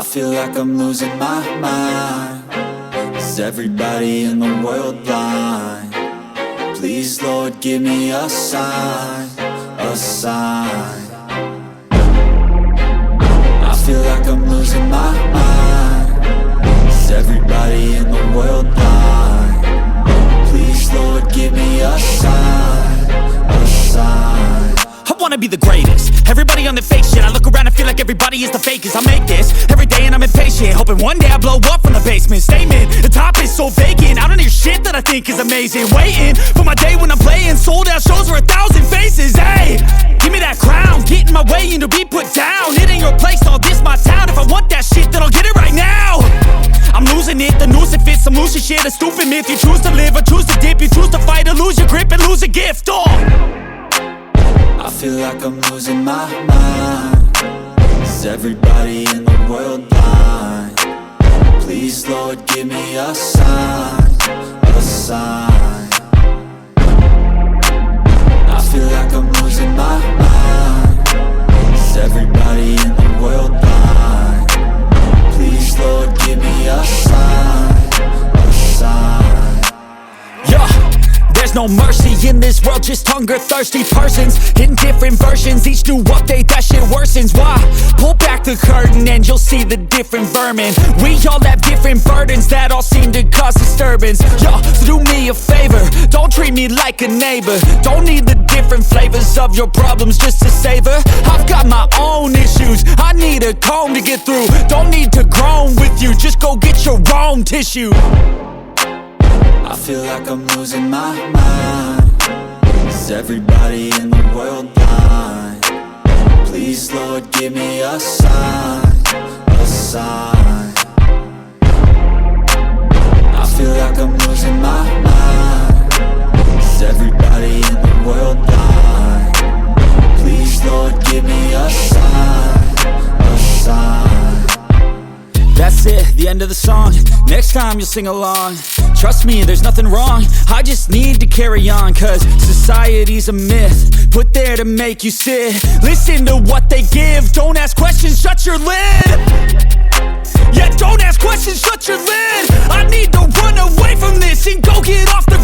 feel like I'm losing my mind. Is everybody in the world blind? Please, Lord, give me a sign, a sign. I feel like I'm losing my mind. Is everybody in the world blind? Please, Lord, give me a sign, a sign. I wanna be the greatest. Everybody on the fake shit. I look around and feel like everybody is the fakest. I make this every day and I'm impatient, hoping one day I blow up from the basement. Statement, the top is so vacant. I don't hear shit that I think is amazing. Waiting for my day when I'm playing sold out shows for 1,000 faces. Hey, give me that crown, get in my way and to be put down. It ain't your place, all this my town. If I want that shit, then I'll get it right now. I'm losing it, the noose it fits. I'm losing shit, a stupid myth. You choose to live or choose to dip. You choose to fight or lose your grip and lose a gift. I feel like I'm losing my mind. Is everybody in the world blind? Please, Lord, give me a sign, a sign. I feel like I'm losing my mind. Is everybody in the world blind? Please, Lord, give me a sign, a sign. Yeah. There's no mercy in this world, just hunger-thirsty persons in different versions. Each new update, that shit worsens. Why? Pull back the curtain and you'll see the different vermin. We all have different burdens that all seem to cause disturbance. Yo, do me a favor, don't treat me like a neighbor. Don't need the different flavors of your problems just to savor. I've got my own issues, I need a comb to get through. Don't need to groan with you, just go get your own tissue. I feel like I'm losing my mind. Is everybody in the world blind? Please, Lord, give me a sign, a sign. I feel like I'm losing my mind. Is everybody in the world blind? Please, Lord, give me a sign, a sign. That's it, the end of the song. Next time you'll sing along. Trust me, there's nothing wrong. I just need to carry on, cause society's a myth put there to make you sit. Listen to what they give. Don't ask questions, shut your lid. Yeah, don't ask questions, shut your lid. I need to run away from this and go get off the